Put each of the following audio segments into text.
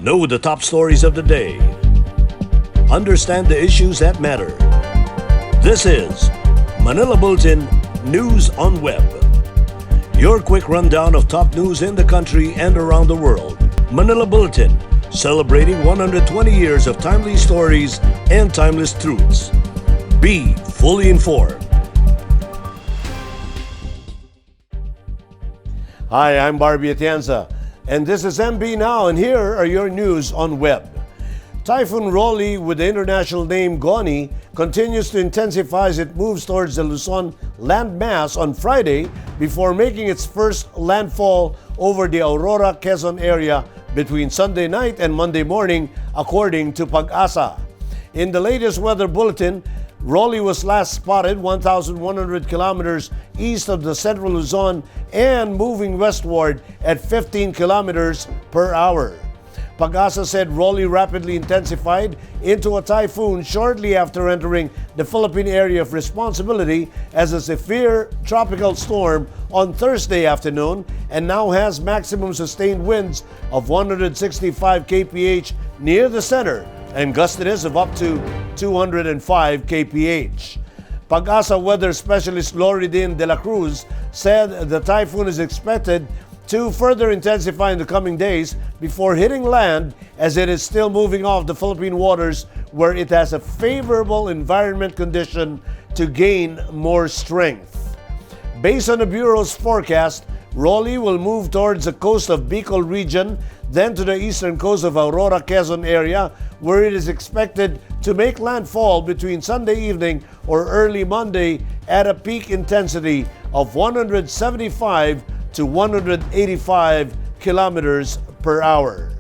Know the top stories of the day. Understand the issues that matter. This is Manila Bulletin News on Web. Your quick rundown of top news in the country and around the world. Manila Bulletin, celebrating 120 years of timely stories and timeless truths. Be fully informed. Hi, I'm Barbie Atienza, and this is MB Now, and here are your news on web. Typhoon Rolly, with the international name Goni, continues to intensify as it moves towards the Luzon landmass on Friday before making its first landfall over the Aurora, Quezon area between Sunday night and Monday morning, according to Pag-asa. In the latest weather bulletin, Rolly was last spotted 1,100 kilometers east of the central Luzon and moving westward at 15 kilometers per hour. Pag-asa said Rolly rapidly intensified into a typhoon shortly after entering the Philippine area of responsibility as a severe tropical storm on Thursday afternoon and now has maximum sustained winds of 165 kph near the center and gustiness of up to 205 kph. Pag-asa weather specialist Loridin de la Cruz said the typhoon is expected to further intensify in the coming days before hitting land, as it is still moving off the Philippine waters where it has a favorable environment condition to gain more strength. Based on the Bureau's forecast, Rolly will move towards the coast of Bicol region, then to the eastern coast of Aurora, Quezon area, where it is expected to make landfall between Sunday evening or early Monday at a peak intensity of 175 to 185 kilometers per hour.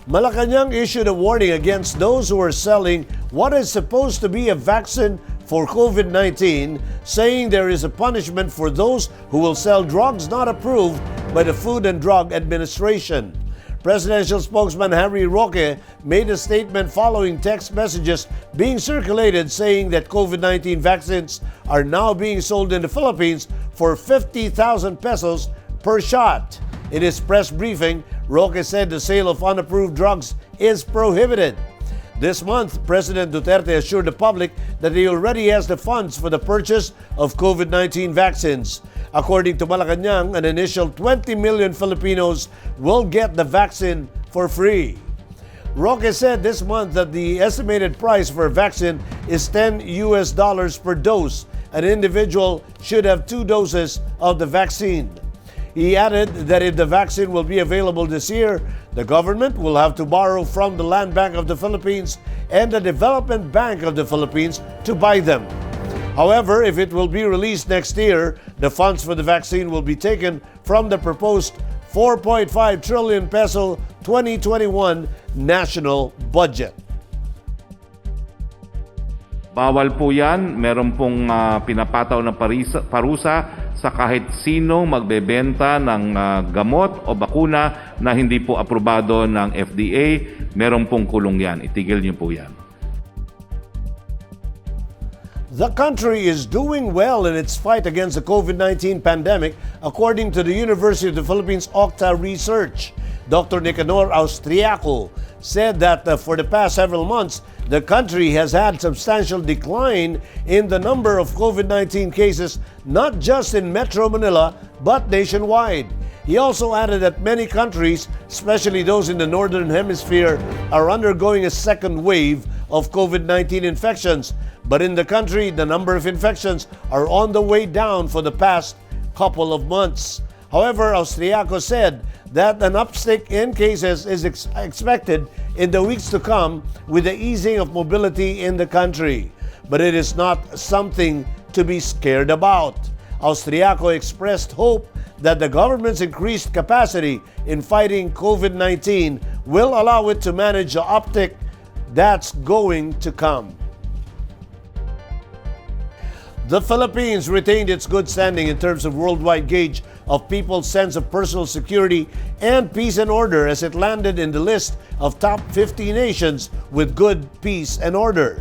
Malacanang issued a warning against those who are selling what is supposed to be a vaccine for COVID-19, saying there is a punishment for those who will sell drugs not approved by the Food and Drug Administration. Presidential spokesman Harry Roque made a statement following text messages being circulated saying that COVID-19 vaccines are now being sold in the Philippines for 50,000 pesos per shot. In his press briefing, Roque said the sale of unapproved drugs is prohibited. This month, President Duterte assured the public that he already has the funds for the purchase of COVID-19 vaccines. According to Malacanang, an initial 20 million Filipinos will get the vaccine for free. Roque said this month that the estimated price for a vaccine is $10 per dose. An individual should have 2 doses of the vaccine. He added that if the vaccine will be available this year, the government will have to borrow from the Land Bank of the Philippines and the Development Bank of the Philippines to buy them. However, if it will be released next year, the funds for the vaccine will be taken from the proposed 4.5 trillion peso 2021 national budget. Bawal po yan. Meron pong pinapataw na parusa sa kahit sino magbebenta ng gamot o bakuna na hindi po aprobado ng FDA. Meron pong kulong yan. Itigil niyo po yan. The country is doing well in its fight against the COVID-19 pandemic, according to the University of the Philippines Octa research. Dr. Nicanor Austriaco said that for the past several months, the country has had substantial decline in the number of COVID-19 cases, not just in Metro Manila, but nationwide. He also added that many countries, especially those in the Northern Hemisphere, are undergoing a second wave of COVID-19 infections. But in the country, the number of infections are on the way down for the past couple of months. However, Austriaco said that an uptick in cases is expected in the weeks to come with the easing of mobility in the country. But it is not something to be scared about. Austriaco expressed hope that the government's increased capacity in fighting COVID-19 will allow it to manage the uptick that's going to come. The Philippines retained its good standing in terms of worldwide gauge of people's sense of personal security and peace and order as it landed in the list of top 50 nations with good peace and order.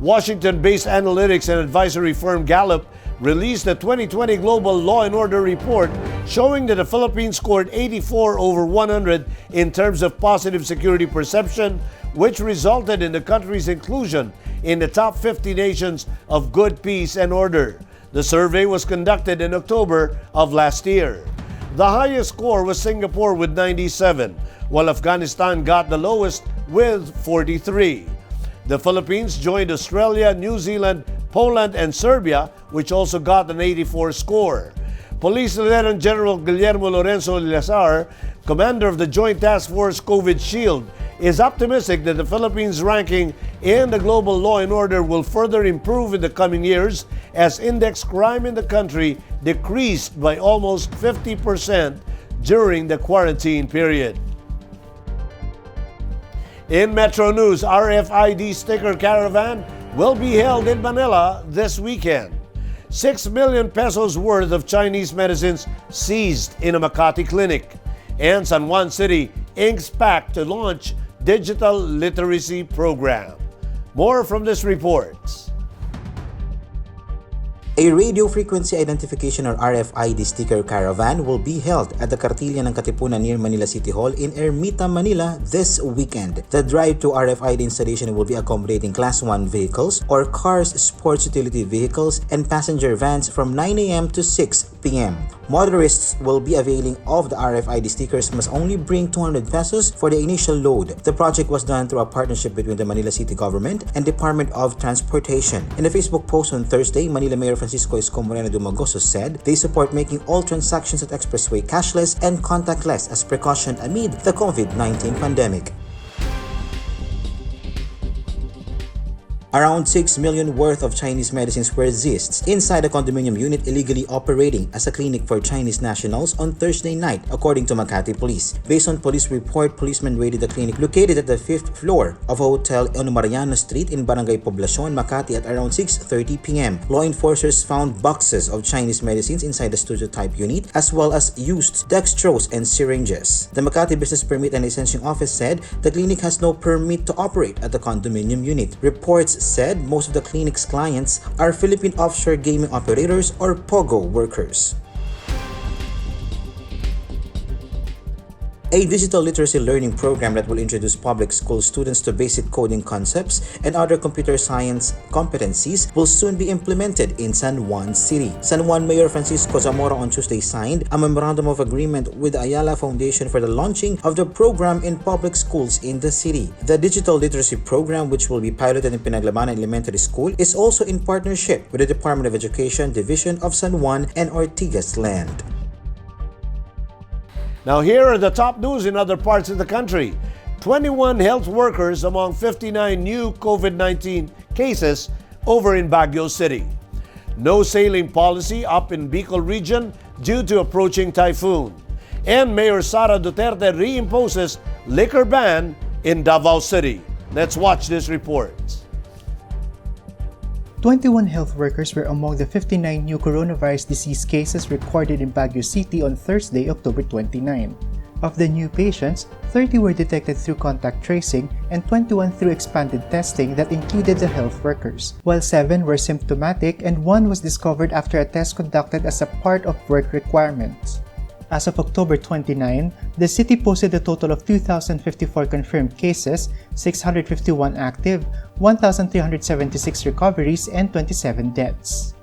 Washington-based analytics and advisory firm Gallup released the 2020 Global Law and Order Report showing that the Philippines scored 84 over 100 in terms of positive security perception, which resulted in the country's inclusion in the top 50 nations of good peace and order. The survey was conducted in October of last year. The highest score was Singapore with 97, while Afghanistan got the lowest with 43. The Philippines joined Australia, New Zealand, Poland, and Serbia, which also got an 84 score. Police Lieutenant General Guillermo Lorenzo Lazar, commander of the Joint Task Force COVID Shield, is optimistic that the Philippines' ranking in the global law and order will further improve in the coming years as index crime in the country decreased by almost 50% during the quarantine period. In Metro News, RFID sticker caravan will be held in Manila this weekend. 6 million pesos worth of Chinese medicines seized in a Makati clinic. And San Juan City inks pact to launch digital literacy program. More from this report. A radio frequency identification or RFID sticker caravan will be held at the Kartilya ng Katipunan near Manila City Hall in Ermita, Manila this weekend. The drive to RFID installation will be accommodating Class 1 vehicles or cars, sports utility vehicles, and passenger vans from 9 a.m. to 6 p.m. Motorists will be availing of the RFID stickers must only bring 200 pesos for the initial load. The project was done through a partnership between the Manila City Government and Department of Transportation. In a Facebook post on Thursday, Manila Mayor Francisco Isko Moreno Dumagoso said they support making all transactions at Expressway cashless and contactless as precaution amid the COVID-19 pandemic. Around 6 million worth of Chinese medicines were seized inside a condominium unit illegally operating as a clinic for Chinese nationals on Thursday night, according to Makati Police. Based on police report, policemen raided the clinic located at the 5th floor of a hotel on Mariano Street in Barangay Poblacion, Makati at around 6:30 p.m. Law enforcers found boxes of Chinese medicines inside the studio-type unit as well as used dextrose and syringes. The Makati Business Permit and Licensing Office said the clinic has no permit to operate at the condominium unit. Reports said most of the clinic's clients are Philippine offshore gaming operators or POGO workers. A digital literacy learning program that will introduce public school students to basic coding concepts and other computer science competencies will soon be implemented in San Juan City. San Juan Mayor Francisco Zamora on Tuesday signed a memorandum of agreement with the Ayala Foundation for the launching of the program in public schools in the city. The digital literacy program, which will be piloted in Pinaglabanan Elementary School, is also in partnership with the Department of Education Division of San Juan and Ortigas Land. Now here are the top news in other parts of the country. 21 health workers among 59 new COVID-19 cases over in Baguio City. No sailing policy up in Bicol region due to approaching typhoon. And Mayor Sara Duterte reimposes liquor ban in Davao City. Let's watch this report. 21 health workers were among the 59 new coronavirus disease cases recorded in Baguio City on Thursday, October 29. Of the new patients, 30 were detected through contact tracing and 21 through expanded testing that included the health workers, while 7 were symptomatic and 1 was discovered after a test conducted as a part of work requirements. As of October 29, the city posted a total of 2,054 confirmed cases, 651 active, 1,376 recoveries, and 27 deaths.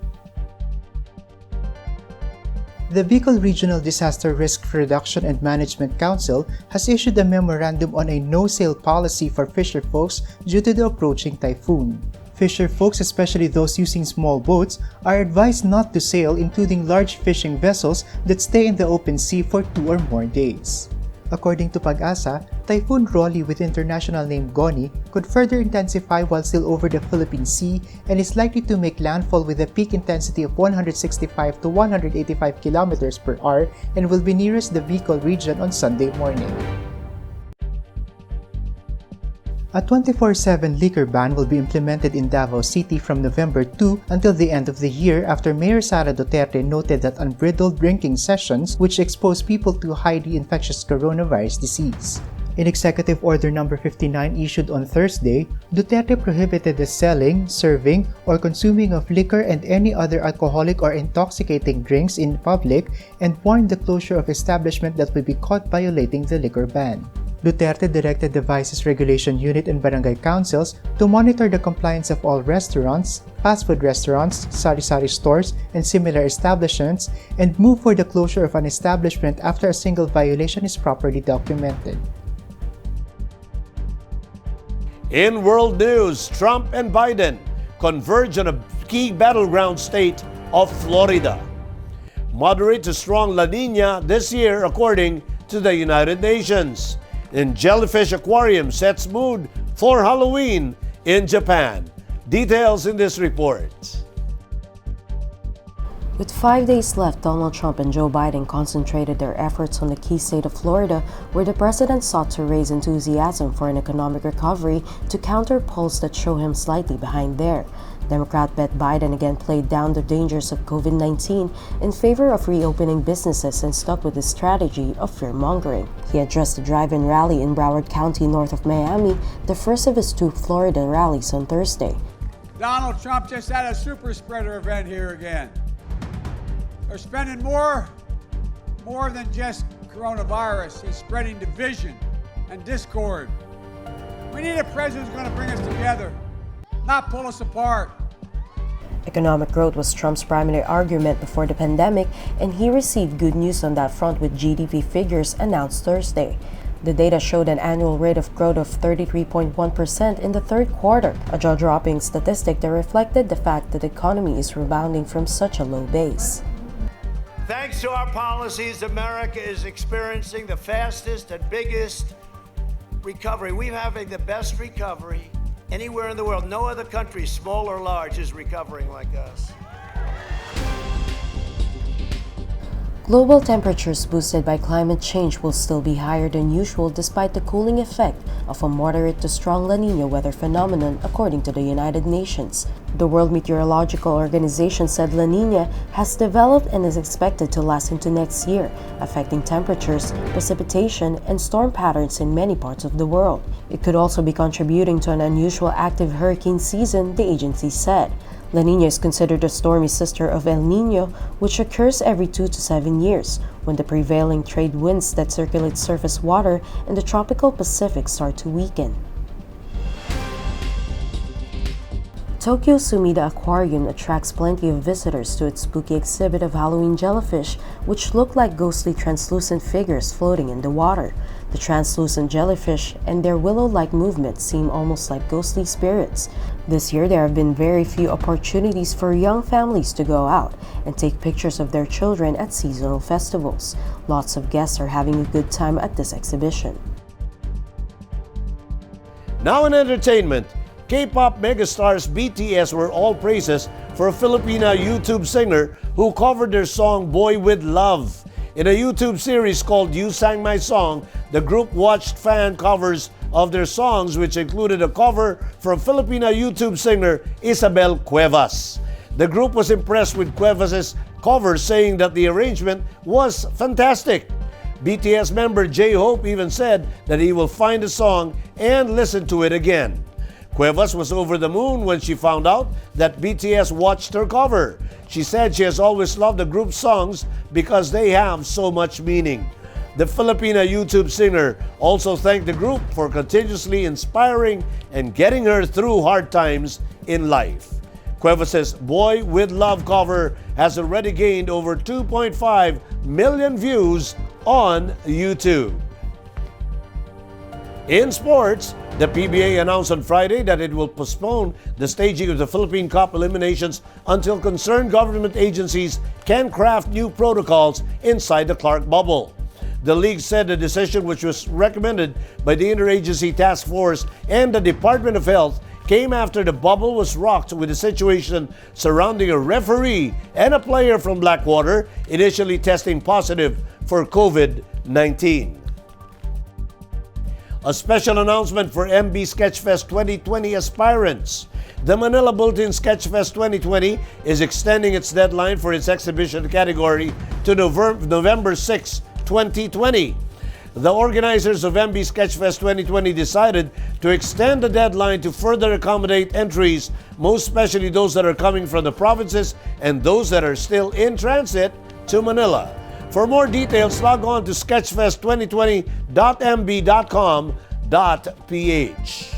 The Bicol Regional Disaster Risk Reduction and Management Council has issued a memorandum on a no-sail policy for fisher folks due to the approaching typhoon. Fisher folks, especially those using small boats, are advised not to sail, including large fishing vessels that stay in the open sea for 2 or more days. According to Pag-asa, Typhoon Rolly with international name Goni could further intensify while still over the Philippine Sea and is likely to make landfall with a peak intensity of 165 to 185 kilometers per hour and will be nearest the Bicol region on Sunday morning. A 24/7 liquor ban will be implemented in Davao City from November 2 until the end of the year after Mayor Sara Duterte noted that unbridled drinking sessions which expose people to highly infectious coronavirus disease. In Executive Order No. 59 issued on Thursday, Duterte prohibited the selling, serving, or consuming of liquor and any other alcoholic or intoxicating drinks in public and warned the closure of establishments that would be caught violating the liquor ban. Duterte directed the Vices Regulation Unit and Barangay Councils to monitor the compliance of all restaurants, fast food restaurants, sari-sari stores, and similar establishments, and move for the closure of an establishment after a single violation is properly documented. In world news, Trump and Biden converge on a key battleground state of Florida. Moderate to strong La Nina this year, according to the United Nations. And jellyfish aquarium sets mood for Halloween in Japan. Details in this report. With 5 days left, Donald Trump and Joe Biden concentrated their efforts on the key state of Florida, where the president sought to raise enthusiasm for an economic recovery to counter polls that show him slightly behind there. Democrat Bet Biden again played down the dangers of COVID-19 in favor of reopening businesses and stuck with his strategy of fear-mongering. He addressed the drive-in rally in Broward County north of Miami, the first of his 2 Florida rallies on Thursday. Donald Trump just had a super spreader event here again. They're spending more than just coronavirus. He's spreading division and discord. We need a president who's going to bring us together, not pull us apart. Economic growth was Trump's primary argument before the pandemic, and he received good news on that front with GDP figures announced Thursday. The data showed an annual rate of growth of 33.1% in the third quarter, a jaw-dropping statistic that reflected the fact that the economy is rebounding from such a low base. Thanks to our policies, America is experiencing the fastest and biggest recovery. We're having the best recovery anywhere in the world. No other country, small or large, is recovering like us. Global temperatures boosted by climate change will still be higher than usual despite the cooling effect of a moderate to strong La Nina weather phenomenon, according to the United Nations. The World Meteorological Organization said La Nina has developed and is expected to last into next year, affecting temperatures, precipitation, and storm patterns in many parts of the world. It could also be contributing to an unusual active hurricane season, the agency said. La Nina is considered a stormy sister of El Niño, which occurs every 2 to 7 years, when the prevailing trade winds that circulate surface water in the tropical Pacific start to weaken. Tokyo Sumida Aquarium attracts plenty of visitors to its spooky exhibit of Halloween jellyfish, which look like ghostly translucent figures floating in the water. The translucent jellyfish and their willow-like movements seem almost like ghostly spirits. This year, there have been very few opportunities for young families to go out and take pictures of their children at seasonal festivals. Lots of guests are having a good time at this exhibition. Now in entertainment, K-pop megastars BTS were all praises for a Filipina YouTube singer who covered their song Boy With Love. In a YouTube series called You Sang My Song, the group watched fan covers of their songs, which included a cover from Filipina YouTube singer Isabel Cuevas. The group was impressed with Cuevas' cover, saying that the arrangement was fantastic. BTS member J-Hope even said that he will find the song and listen to it again. Cuevas was over the moon when she found out that BTS watched her cover. She said she has always loved the group's songs because they have so much meaning. The Filipina YouTube singer also thanked the group for continuously inspiring and getting her through hard times in life. Cuevas' Boy With Love cover has already gained over 2.5 million views on YouTube. In sports, the PBA announced on Friday that it will postpone the staging of the Philippine Cup eliminations until concerned government agencies can craft new protocols inside the Clark bubble. The league said the decision, which was recommended by the Interagency Task Force and the Department of Health, came after the bubble was rocked with the situation surrounding a referee and a player from Blackwater initially testing positive for COVID-19. A special announcement for MB Sketchfest 2020 aspirants. The Manila Bulletin Sketchfest 2020 is extending its deadline for its exhibition category to November 6, 2020. the organizers of MB Sketchfest 2020 decided to extend the deadline to further accommodate entries, most especially those that are coming from the provinces and those that are still in transit to Manila. For more details, log on to sketchfest2020.mb.com.ph.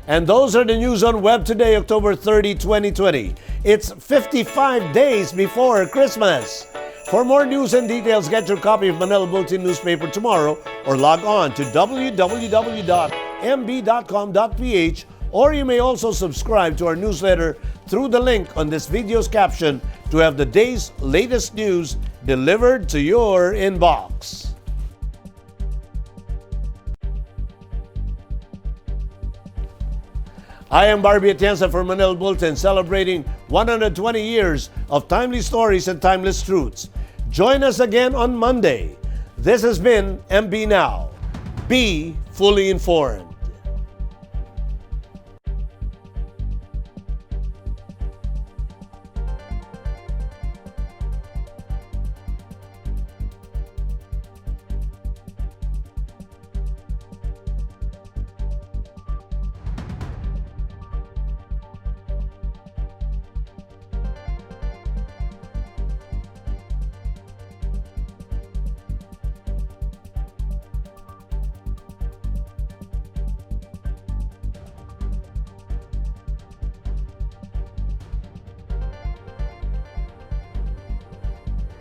And those are the news on web today, October 30, 2020. It's 55 days before Christmas. For more news and details, get your copy of Manila Bulletin newspaper tomorrow or log on to www.mb.com.ph, or you may also subscribe to our newsletter through the link on this video's caption to have the day's latest news delivered to your inbox. I am Barbie Atienza for Manila Bulletin, celebrating 120 years of timely stories and timeless truths. Join us again on Monday. This has been MB Now. Be fully informed.